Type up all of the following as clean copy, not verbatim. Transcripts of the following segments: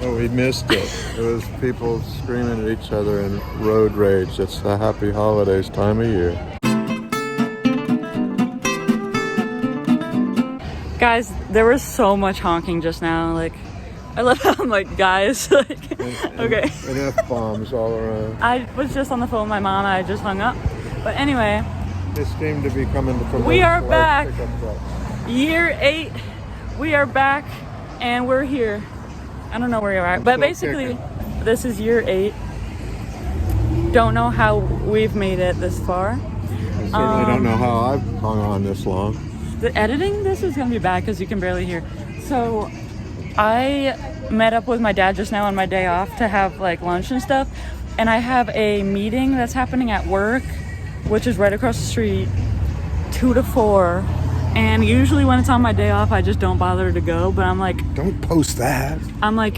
Oh, we missed it. It was people screaming at each other in road rage. It's the happy holidays time of year. Guys, there was so much honking just now. Like, I love how I'm like, guys. Like, okay. And F-bombs all around. I was just on the phone with my mom. I just hung up. But anyway. They seem to be coming from we are back. Trucks. Year 8. We are back and we're here. I don't know where you're at. But basically, this is year 8. Don't know how we've made it this far. I certainly don't know how I've hung on this long. The editing, this is going to be bad because you can barely hear. So I met up with my dad just now on my day off to have like lunch and stuff. And I have a meeting that's happening at work, which is right across the street, 2 to 4. And usually when it's on my day off, I just don't bother to go. But I'm like... Don't post that. I'm like,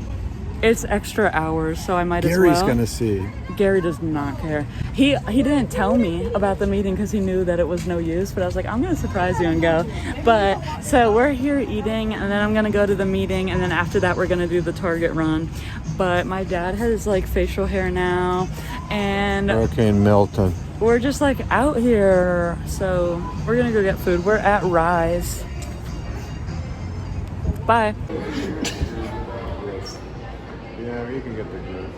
it's extra hours, so I might as well. Gary's going to see. Gary does not care. He didn't tell me about the meeting because he knew that it was no use. But I was like, I'm going to surprise you and go. But so we're here eating, and then I'm going to go to the meeting. And then after that, we're going to do the Target run. But my dad has like facial hair now. And... Hurricane Milton. We're just like out here, so we're gonna go get food. We're at Rise. Bye. Yeah, you can get the good.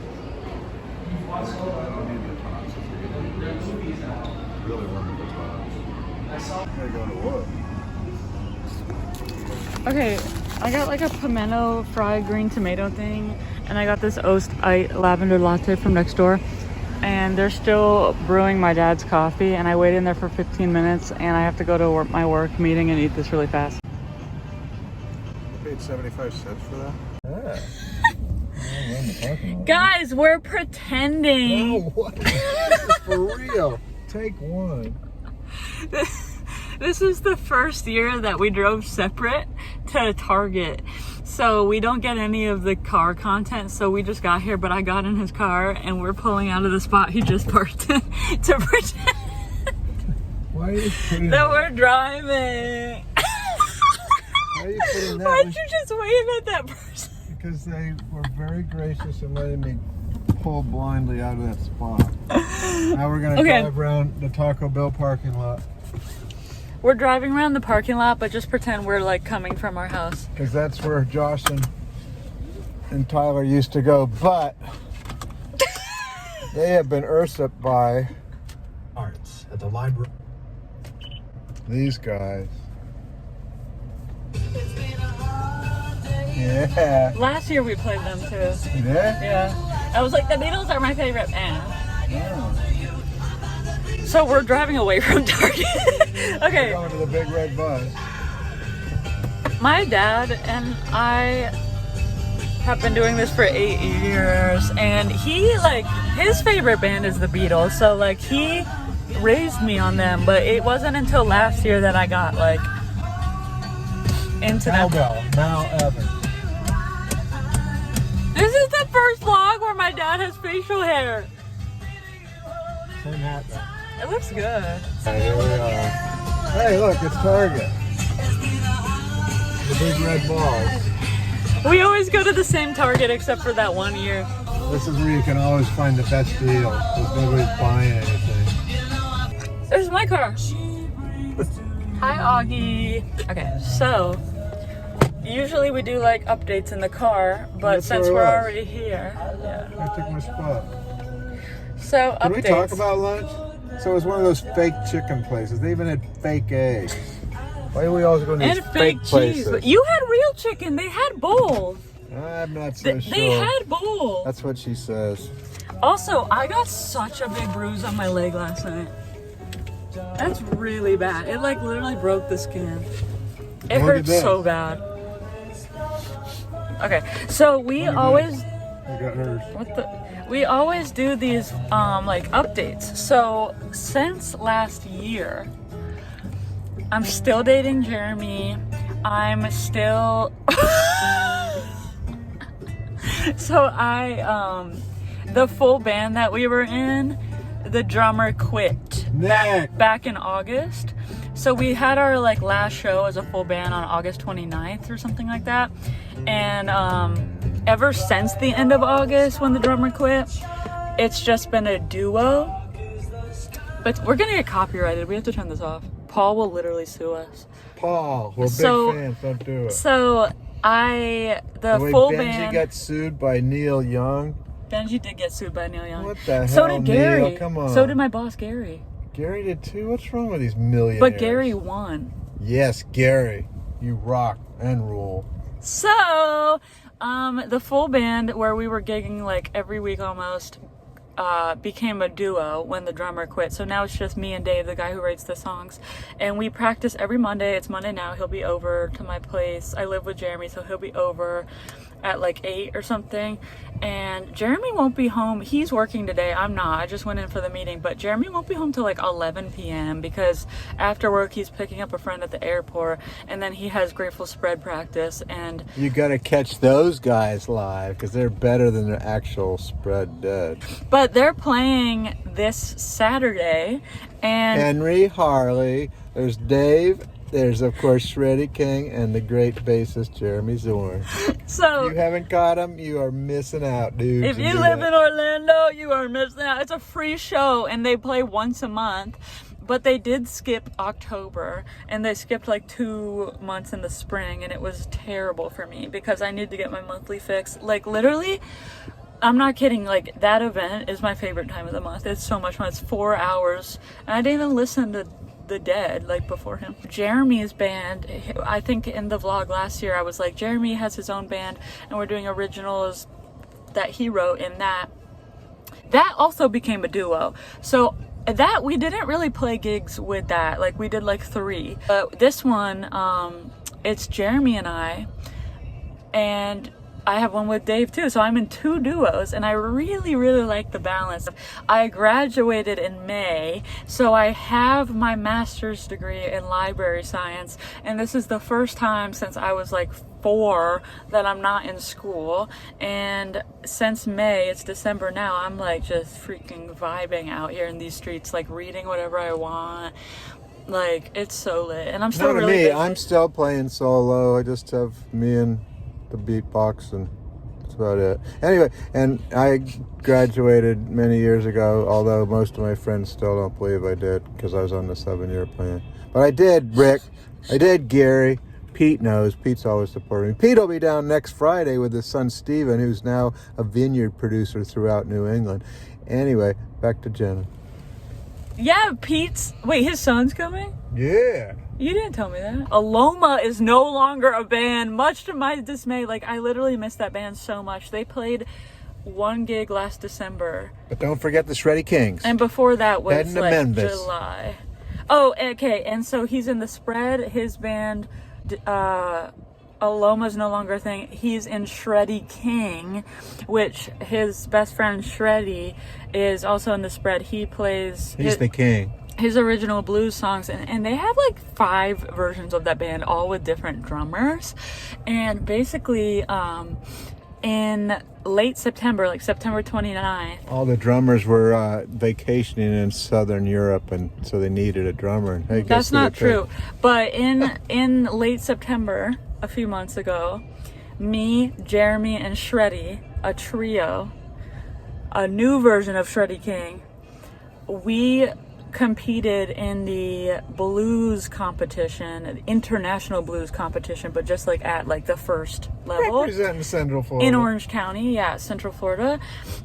Really wanted the tots. Gotta go to work. Okay, I got like a pimento fried green tomato thing, and I got this Oast lavender latte from next door. And they're still brewing my dad's coffee, and I waited in there for 15 minutes, and I have to go to my work meeting and eat this really fast. You paid 75 cents for that? Yeah. Guys, we're pretending. No, what? This is for real. Take one. This is the first year that we drove separate to Target. So we don't get any of the car content, so we just got here, but I got in his car and we're pulling out of the spot he just parked in to pretend Why are you putting that we're driving. Why are you putting that? Why'd you just wave at that person? Because they were very gracious in letting me pull blindly out of that spot. Now we're going to drive around the Taco Bell parking lot. We're driving around the parking lot, but just pretend we're like coming from our house. Because that's where Josh and Tyler used to go, but they have been usurped by arts at the library. These guys. Yeah. Last year we played them too. You did? Yeah. I was like, the Beatles are my favorite band. Oh. So we're driving away from Target. Okay. We're going to the big red bus. My dad and I have been doing this for 8 years, and he like his favorite band is the Beatles. So like he raised me on them, but it wasn't until last year that I got like into them. Mal Evans. This is the first vlog where my dad has facial hair. Same hat though. It looks good. Right, here we are. Hey, look, it's Target. The big red balls. We always go to the same Target except for that one year. This is where you can always find the best deal because nobody's buying anything. There's my car. Hi, Augie. Okay, so usually we do like updates in the car, but since we're already here, yeah. I took my spot. So Can updates. we talk about lunch? So it was one of those fake chicken places. They even had fake eggs. Why do we always go to these and fake places? cheese. You had real chicken. They had bowls. I'm not so sure. They had bowls. That's what she says. Also, I got such a big bruise on my leg last night. That's really bad. It like literally broke the skin. It hurts so bad. Okay, so we always... I got hers. What the... We always do these like updates. So since last year, I'm still dating Jeremy. I'm still so the full band that we were in, the drummer quit back in August. So we had our like last show as a full band on August 29th or something like that. And ever since the end of August when the drummer quit, it's just been a duo. But we're gonna get copyrighted. We have to turn this off. Paul will literally sue us. Paul, we're big fans. Don't do it. So the way full Benji band got sued by Neil Young. Benji did get sued by Neil Young. What the hell, So did Gary. Neil? Come on. So did my boss Gary. Gary did too? What's wrong with these millionaires? But Gary won. Yes, Gary. You rock and rule. So, the full band where we were gigging like every week almost became a duo when the drummer quit. So now it's just me and Dave, the guy who writes the songs. And we practice every Monday. It's Monday now. He'll be over to my place. I live with Jeremy, so he'll be over at like 8 or something. And Jeremy won't be home. He's working today. I'm not. I just went in for the meeting. But Jeremy won't be home till like 11 p.m. because after work he's picking up a friend at the airport. And then he has Grateful Spread practice. And you got to catch those guys live because they're better than the actual spread dead. But they're playing this Saturday. And Henry, Harley, there's Dave. There's, of course, Shreddy King and the great bassist Jeremy Zorn. So, if you haven't got him, you are missing out, dude. If you live in Orlando, you are missing out. It's a free show, and they play once a month. But they did skip October, and they skipped like 2 months in the spring, and it was terrible for me because I need to get my monthly fix. Like, literally, I'm not kidding. Like, that event is my favorite time of the month. It's so much fun. It's 4 hours, and I didn't even listen to the Dead like before him. Jeremy's band, I think in the vlog last year I was like, Jeremy has his own band and we're doing originals that he wrote in that also became a duo. So that we didn't really play gigs with that, like we did like 3, but this one it's Jeremy and I have one with Dave too, so I'm in 2 duos, and I really, really like the balance. I graduated in May, so I have my master's degree in library science, and this is the first time since I was like 4 that I'm not in school, and since May, it's December now, I'm like just freaking vibing out here in these streets, like reading whatever I want. Like, it's so lit, and I'm still really busy. I'm still playing solo. I just have me and the beatbox, and that's about it. Anyway, and I graduated many years ago, although most of my friends still don't believe I did because I was on the 7-year plan. But I did, Rick. I did, Gary. Pete knows. Pete's always supporting me. Pete will be down next Friday with his son Steven, who's now a vineyard producer throughout New England. Anyway, back to Jenna. Yeah, wait, his son's coming? Yeah. You didn't tell me that. Aloma is no longer a band, much to my dismay. Like, I literally missed that band so much. They played 1 gig last December. But don't forget the Shreddy Kings. And before that was Heading to like Memphis. July. Oh, okay. And so he's in the Spread. His band, Aloma's no longer a thing. He's in Shreddy King, which his best friend Shreddy is also in the Spread. He plays... He's the king. His original blues songs, and they have like 5 versions of that band, all with different drummers. And basically in late September, like September 29th, all the drummers were vacationing in Southern Europe, and so they needed a drummer. And, hey, that's not true, but in late September a few months ago, me, Jeremy, and Shreddy, a trio, a new version of Shreddy King, we competed in the blues competition, international blues competition, but just like at like the first level. Representing Central Florida. In Orange County, yeah, Central Florida.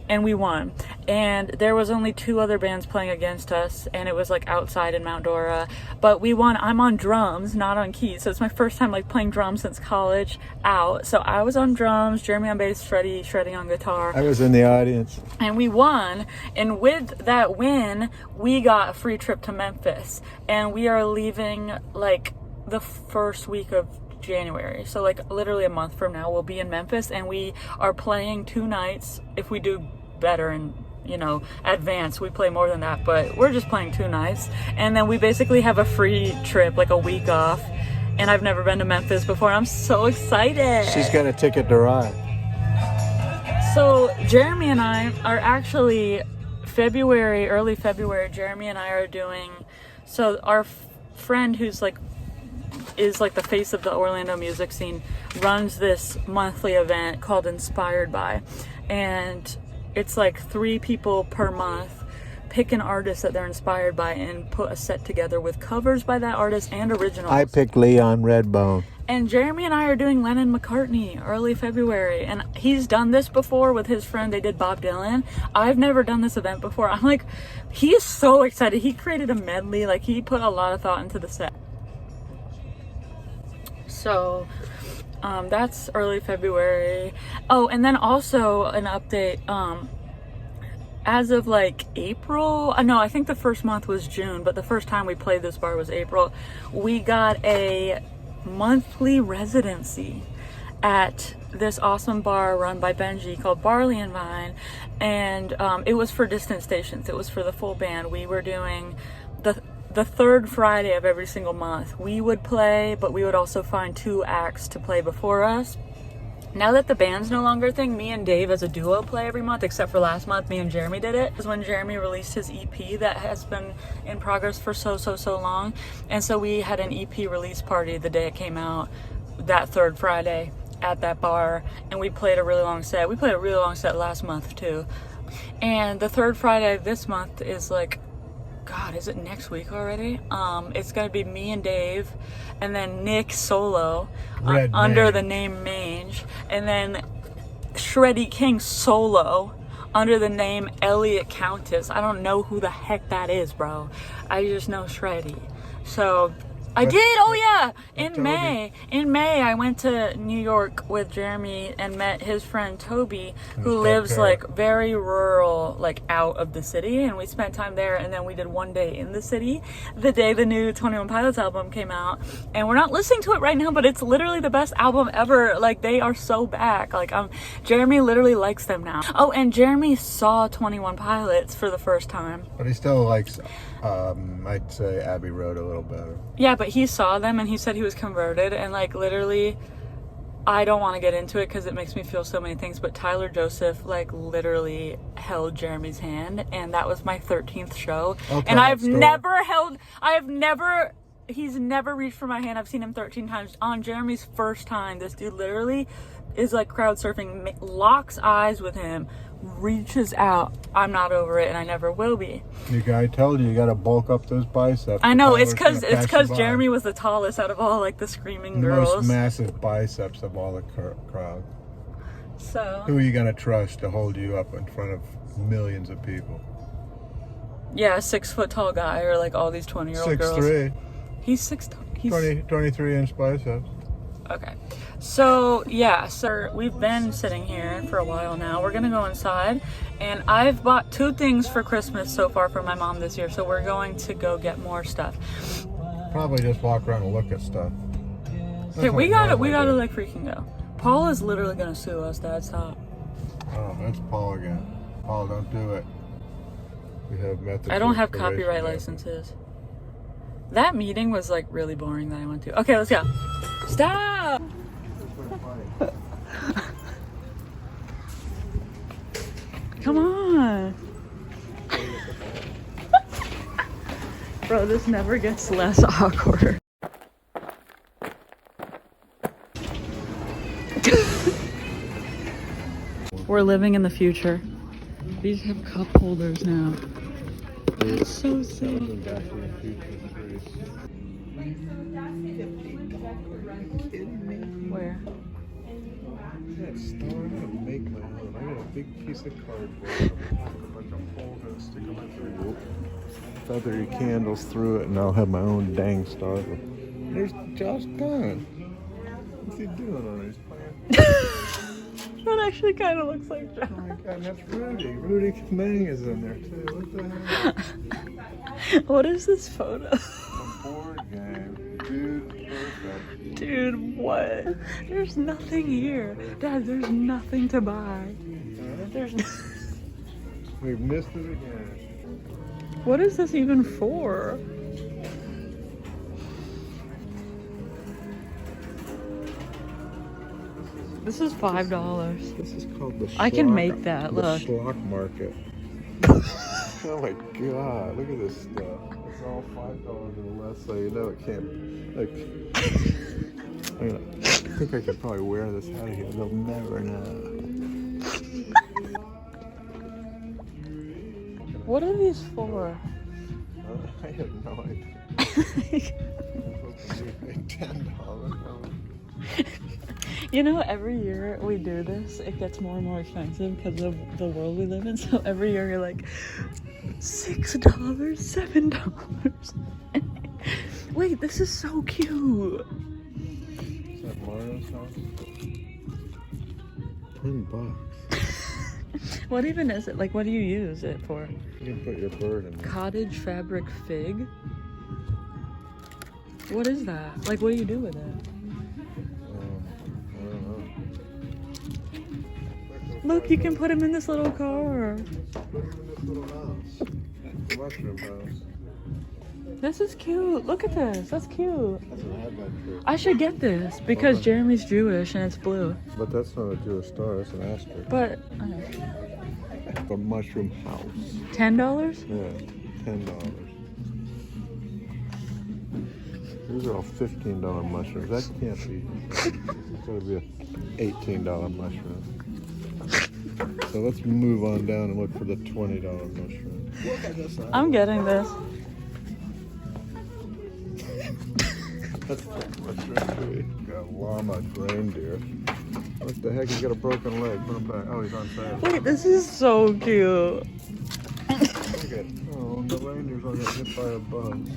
And we won. And there was only 2 other bands playing against us, and it was like outside in Mount Dora. But we won. I'm on drums, not on keys. So it's my first time like playing drums since college out. So I was on drums, Jeremy on bass, Shreddy on guitar. I was in the audience. And we won. And with that win, we got a free trip to Memphis. And we are leaving like the first week of January, so like literally a month from now we'll be in Memphis, and we are playing 2 nights. If we do better and advance, we play more than that, but we're just playing 2 nights, and then we basically have a free trip, like a week off. And I've never been to Memphis before. I'm so excited. She's got a ticket to ride. So Jeremy and I are actually early February, Jeremy and I are doing, so our friend who's like is like the face of the Orlando music scene, runs this monthly event called Inspired By, and it's like 3 people per month pick an artist that they're inspired by and put a set together with covers by that artist and originals. I picked Leon Redbone. And Jeremy and I are doing Lennon McCartney early February, and he's done this before with his friend. They did Bob Dylan. I've never done this event before. I'm like, he is so excited. He created a medley. Like, he put a lot of thought into the set. So that's early February. Oh, and then also an update. As of like April, no, I think the first month was June, but the first time we played this bar was April. We got a monthly residency at this awesome bar run by Benji called Barley and Vine, and it was for distant stations. It was for the full band. We were doing the third Friday of every single month. We would play, but we would also find 2 acts to play before us. Now that the band's no longer a thing, me and Dave as a duo play every month, except for last month, me and Jeremy did it. It was when Jeremy released his EP that has been in progress for so long. And so we had an EP release party the day it came out, that third Friday at that bar. And we played a really long set. We played a really long set last month too. And the third Friday of this month is like, God, is it next week already? It's gonna be me and Dave, and then Nick solo under the name Mange, and then Shreddy King solo under the name Elliot Countess. I don't know who the heck that is, bro. I just know Shreddy. So I did. Oh yeah, in May I went to New York with Jeremy and met his friend Toby, who lives like very rural, like out of the city, and we spent time there. And then we did one day in the city, the day the new 21 Pilots album came out, and we're not listening to it right now, but it's literally the best album ever. Like, they are so back. Like, Jeremy literally likes them now. Oh, and Jeremy saw 21 Pilots for the first time, but he still likes I'd say Abbey Road a little better. Yeah, but he saw them and he said he was converted, and like literally, I don't want to get into it because it makes me feel so many things, but Tyler Joseph like literally held Jeremy's hand, and that was my 13th show. And he's never reached for my hand. I've seen him 13 times. On Jeremy's first time, this dude literally is like crowd surfing, locks eyes with him, reaches out. I'm not over it, and I never will be. I told you, you gotta bulk up those biceps. I know, it's because Jeremy was the tallest out of all like the screaming girls. Most massive biceps of all the crowd. So who are you gonna trust to hold you up in front of millions of people? Yeah, a 6-foot tall guy, or like all these 20-year-old girls. 6'3". He's 23-inch biceps. Okay, so yeah, so we've been sitting here for a while now. We're gonna go inside, and I've bought 2 things for Christmas so far for my mom this year, so we're going to go get more stuff. Probably just walk around and look at stuff. Okay, we gotta like freaking go. Paul is literally gonna sue us, Dad. Stop. Oh, that's Paul again. Paul, don't do it. We have methods. I don't have copyright licenses. That meeting was like really boring that I went to. Okay, let's go. Stop! Come on. Bro, this never gets less awkward. We're living in the future. These have cup holders now. That's so sick. Where? That star, I'm gonna make my own. I got a big piece of cardboard. A bunch of holes and stick them in. Feather your candles through it, and I'll have my own dang star. There's Josh Gunn. What's he doing on his plant? That actually kind of looks like Josh. Oh my God, that's Rudy. Rudy Mang is in there too. What the hell? What is this photo? A board game. Dude, perfect. Dude, what? There's nothing here. Dad, there's nothing to buy. There's We've missed it again. What is this even for? This is $5. This is called the I can make that, the look. Schlock Market. Oh my god, look at this stuff. It's all $5 or less, so you know it can't. Like, I think I could probably wear this out of here. They'll never know. What are these for? I have no idea. $10. You know, every year we do this, it gets more and more expensive because of the world we live in. So every year you're like, $6, $7. Wait, this is so cute. Is that Mario's house? $10. What even is it? Like, what do you use it for? You can put your bird in there. Cottage fabric fig? What is that? Like, what do you do with it? I don't know. Look, you can put him in this little car. Put him in this little house. The mushroom house. This is cute. Look at this. That's cute. That's an advent tree. I should get this because Jeremy's Jewish and it's blue. But that's not a Jewish star, that's an asterisk. But The mushroom house. $10? Yeah, $10. These are all $15 mushrooms. That can't be. It's gotta be a $18 mushroom. So let's move on down and look for the $20 mushroom. Look at this. I'm getting this. That's the mushroom tree. Got llama, reindeer. What the heck? He's got a broken leg. Put him back. Oh, he's on fire. Wait, this is so cute. Look at. Oh, the reindeer's all got hit by a bus.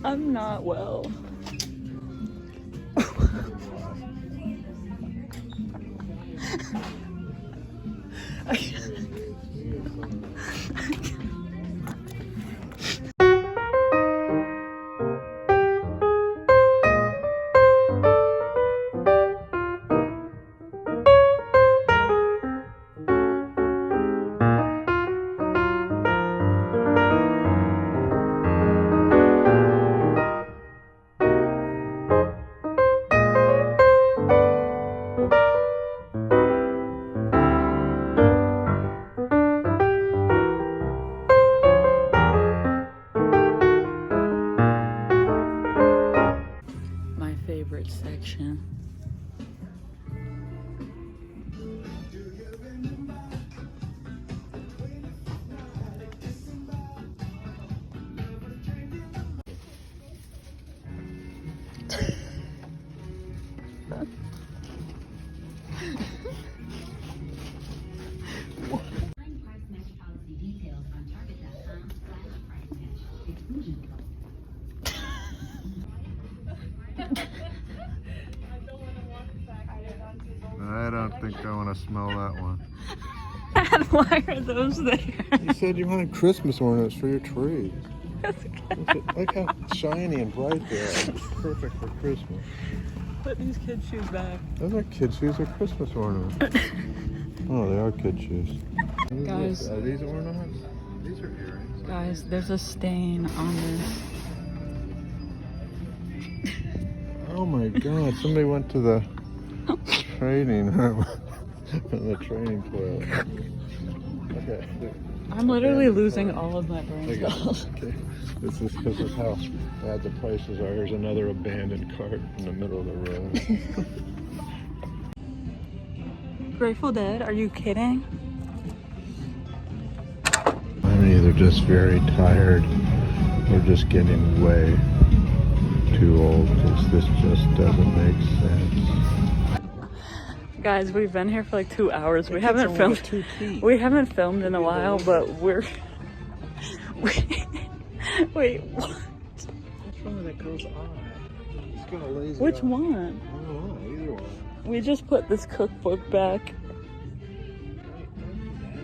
I'm not well. My favorite section. I don't think I want to smell that one. And why are those there? You said you wanted Christmas ornaments for your tree. Look how shiny and bright they are. It's perfect for Christmas. Put these kids' shoes back. Those are kid shoes, they're Christmas ornaments. Oh, they are kid shoes. Guys. Are these ornaments? These are earrings. Guys, there's a stain on this. Oh my god, somebody went to the training room. The training toilet. Okay. I'm literally losing all of my brain Okay. cells. Okay. This is how bad the prices are. Here's another abandoned cart in the middle of the road. Grateful Dead? Are you kidding? I'm either just very tired or just getting way too old because this just doesn't make sense. Guys, we've been here for like 2 hours. We haven't filmed in a while, but we're wait, what? Which one that goes on? It's got a lazy Which eye. one? I don't know, either one. We just put this cookbook back.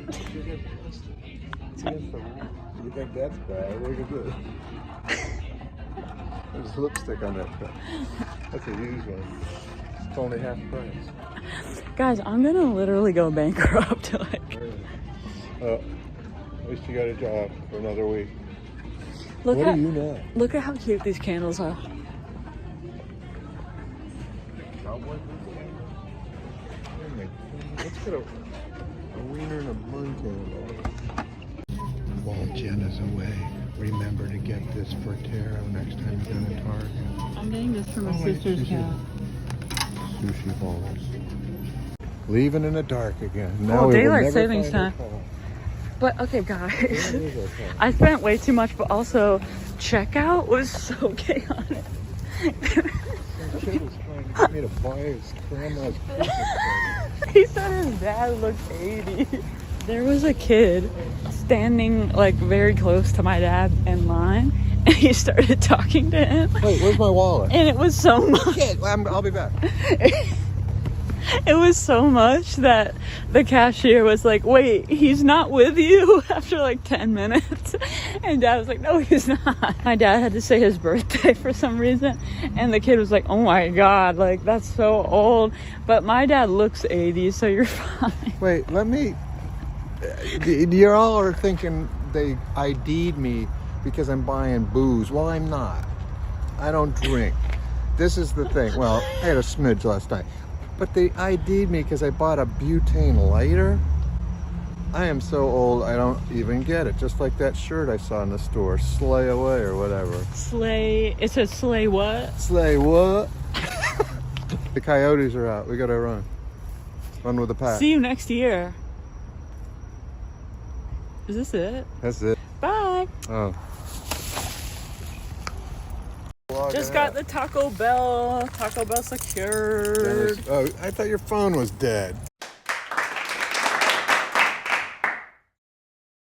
You think that's bad? Look at this. There's lipstick on that cup. That's a used one. It's only half price. Guys, I'm gonna literally go bankrupt. Like, At least you got a job for another week. look What at are you now? look at how cute these candles are. Cowboy? Let's get a wiener and a bun candle. While Jenna's away, remember to get this for Taro next time you go to Target. I'm getting this for my Oh, wait, sister's sushi. cat. Sushi balls. Leaving in the dark again. Oh, Now we will daylight never savings find our time. car. But okay, Where guys, is our car? I spent way too much, but also checkout was so chaotic. Some kid was trying to get me to buy his grandma's Christmas present. He said his dad looked 80. There was a kid standing like very close to my dad in line, and he started talking to him. Wait, where's my wallet? And it was so much. Shit, I'll be back. It was so much that the cashier was like, wait, he's not with you after like 10 minutes. And dad was like, no, he's not. My dad had to say his birthday for some reason. And the kid was like, oh my God, like that's so old. But my dad looks 80, so you're fine. Wait, let me. You all are thinking they ID'd me because I'm buying booze. Well, I'm not. I don't drink. This is the thing. Well, I had a smidge last night. But they ID'd me because I bought a butane lighter. I am so old, I don't even get it. Just like that shirt I saw in the store, Slay Away or whatever. Slay, it says slay what? Slay what? The coyotes are out. We gotta run. Run with the pack. See you next year. Is this it? That's it. Bye. Oh. Just got the Taco Bell secured. Oh, I thought your phone was dead.